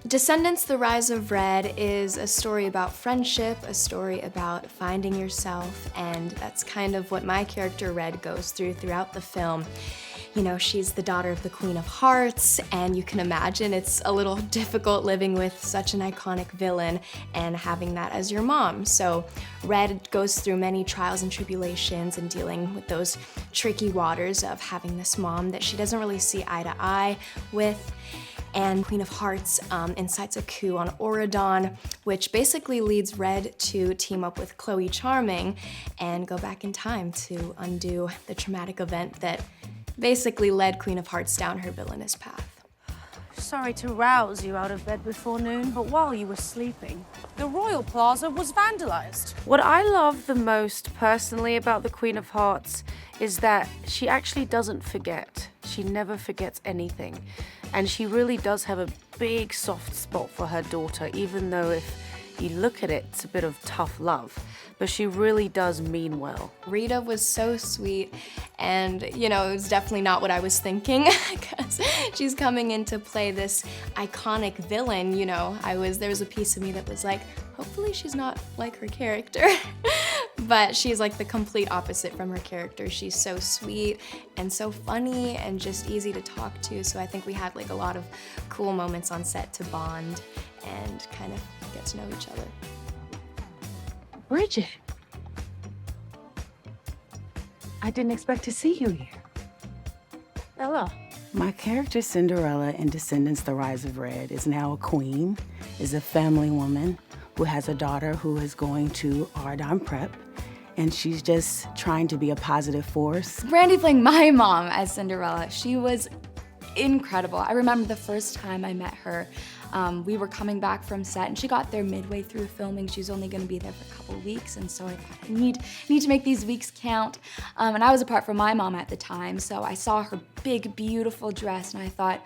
Descendants, The Rise of Red is a story about friendship, a story about finding yourself, and that's kind of what my character Red goes throughout the film. You know, she's the daughter of the Queen of Hearts, and you can imagine it's a little difficult living with such an iconic villain and having that as your mom. So Red goes through many trials and tribulations and dealing with those tricky waters of having this mom that she doesn't really see eye to eye with. And Queen of Hearts incites a coup on Auradon, which basically leads Red to team up with Chloe Charming and go back in time to undo the traumatic event that basically led Queen of Hearts down her villainous path. Sorry to rouse you out of bed before noon, but while you were sleeping, the Royal Plaza was vandalized. What I love the most personally about the Queen of Hearts is that she actually doesn't forget. She never forgets anything. And she really does have a big soft spot for her daughter, even though if you look at it, it's a bit of tough love. But she really does mean well. Rita was so sweet, and you know, it was definitely not what I was thinking, because she's coming in to play this iconic villain, you know. There was a piece of me that was like, hopefully she's not like her character. But she's like the complete opposite from her character. She's so sweet and so funny and just easy to talk to, so I think we had like a lot of cool moments on set to bond and kind of get to know each other. Bridget, I didn't expect to see you here. Ella. My character Cinderella in Descendants, The Rise of Red is now a queen, is a family woman who has a daughter who is going to Auradon Prep, and she's just trying to be a positive force. Brandy playing my mom as Cinderella, she was incredible. I remember the first time I met her, we were coming back from set and she got there midway through filming. She was only gonna be there for a couple of weeks, and so I thought, I need to make these weeks count. And I was apart from my mom at the time, so I saw her big, beautiful dress and I thought,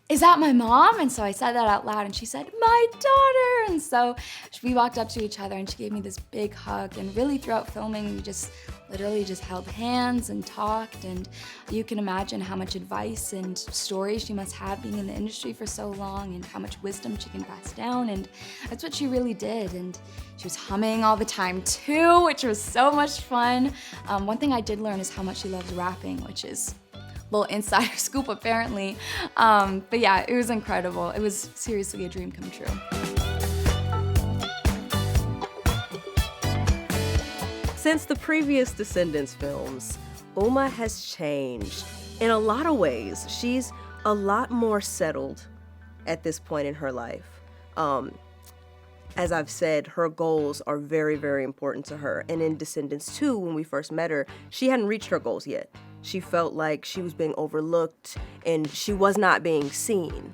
is that my mom? And so I said that out loud and she said, my daughter! And so we walked up to each other and she gave me this big hug, and really throughout filming, we just literally just held hands and talked, and you can imagine how much advice and stories she must have being in the industry for so long and how much wisdom she can pass down, and that's what she really did. And she was humming all the time too, which was so much fun. One thing I did learn is how much she loves rapping, which is little insider scoop apparently. But yeah, it was incredible. It was seriously a dream come true. Since the previous Descendants films, Uma has changed in a lot of ways. She's a lot more settled at this point in her life. As I've said, her goals are very, very important to her. And in Descendants 2, when we first met her, she hadn't reached her goals yet. She felt like she was being overlooked and she was not being seen.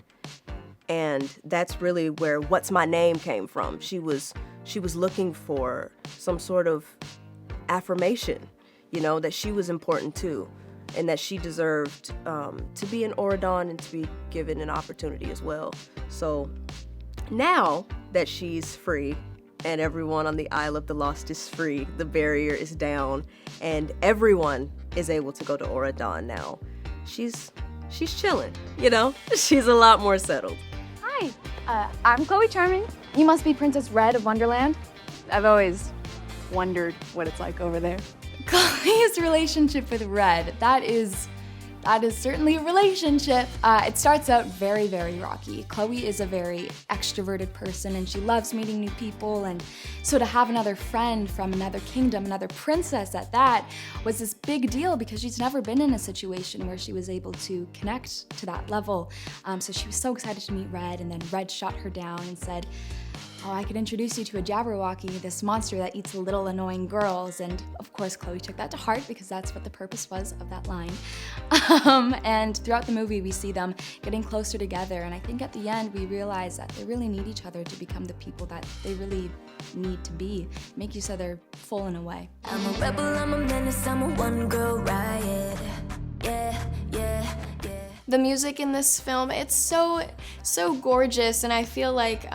And that's really where What's My Name came from. She was looking for some sort of affirmation, you know, that she was important too, and that she deserved to be in Auradon and to be given an opportunity as well. So now that she's free and everyone on the Isle of the Lost is free, the barrier is down, and everyone is able to go to Auradon now, she's chilling, you know? She's a lot more settled. Hi, I'm Chloe Charming. You must be Princess Red of Wonderland. I've always wondered what it's like over there. Chloe's relationship with Red, that is certainly a relationship. It starts out very, very rocky. Chloe is a very extroverted person and she loves meeting new people, and so to have another friend from another kingdom, another princess at that, was this big deal because she's never been in a situation where she was able to connect to that level. So she was so excited to meet Red, and then Red shot her down and said, oh, I could introduce you to a Jabberwocky, this monster that eats little annoying girls. And of course, Chloe took that to heart because that's what the purpose was of that line. And throughout the movie, we see them getting closer together. And I think at the end, we realize that they really need each other to become the people that they really need to be, make each other full in a way. I'm a rebel, I'm a menace, I'm a one-girl riot. Yeah, yeah, yeah. The music in this film, it's so gorgeous, and I feel like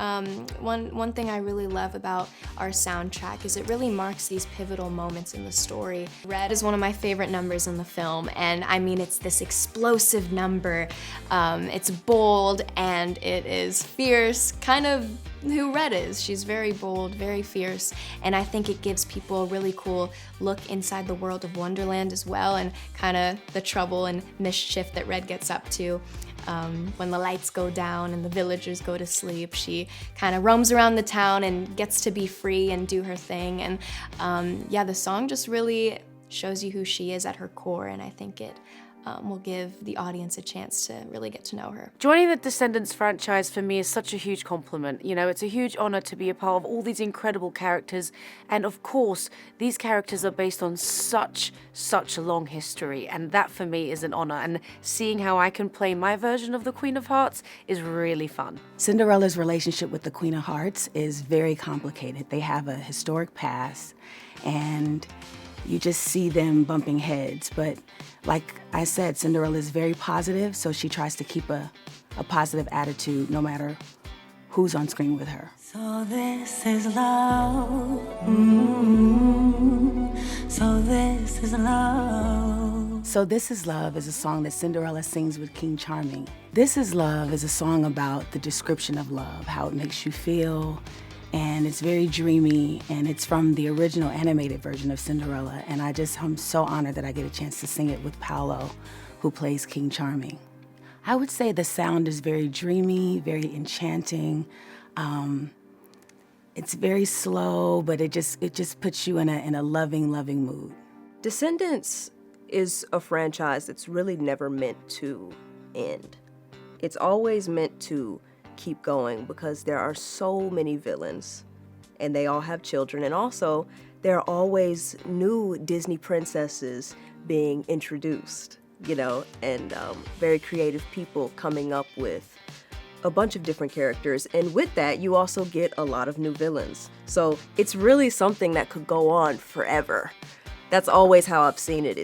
one thing I really love about our soundtrack is it really marks these pivotal moments in the story. Red is one of my favorite numbers in the film, and I mean, it's this explosive number. It's bold and it is fierce, kind of who Red is. She's very bold, very fierce, and I think it gives people a really cool look inside the world of Wonderland as well, and kind of the trouble and mischief that Red gets up to. When the lights go down and the villagers go to sleep, she kind of roams around the town and gets to be free and do her thing. And yeah, the song just really shows you who she is at her core, and I think it will give the audience a chance to really get to know her. Joining the Descendants franchise for me is such a huge compliment. You know, it's a huge honor to be a part of all these incredible characters. And of course, these characters are based on such a long history. And that for me is an honor. And seeing how I can play my version of the Queen of Hearts is really fun. Cinderella's relationship with the Queen of Hearts is very complicated. They have a historic past, and you just see them bumping heads. But like I said, Cinderella is very positive, so she tries to keep a positive attitude no matter who's on screen with her. So this is love. So this is love. So This Is Love is a song that Cinderella sings with King Charming. This Is Love is a song about the description of love, how it makes you feel, and it's very dreamy, and it's from the original animated version of Cinderella, and I'm so honored that I get a chance to sing it with Paolo, who plays King Charming. I would say the sound is very dreamy, very enchanting. It's very slow, but it just puts you in a loving mood. Descendants is a franchise that's really never meant to end. It's always meant to keep going because there are so many villains and they all have children, and also there are always new Disney princesses being introduced, you know, and very creative people coming up with a bunch of different characters, and with that you also get a lot of new villains. So it's really something that could go on forever. That's always how I've seen it.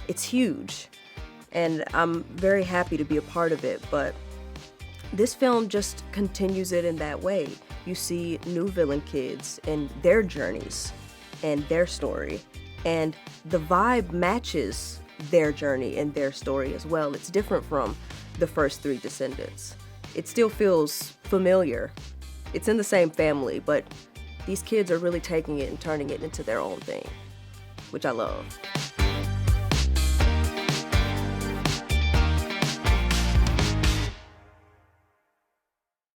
It's huge, and I'm very happy to be a part of it, but this film just continues it in that way. You see new villain kids and their journeys and their story, and the vibe matches their journey and their story as well. It's different from the first three Descendants. It still feels familiar. It's in the same family, but these kids are really taking it and turning it into their own thing, which I love.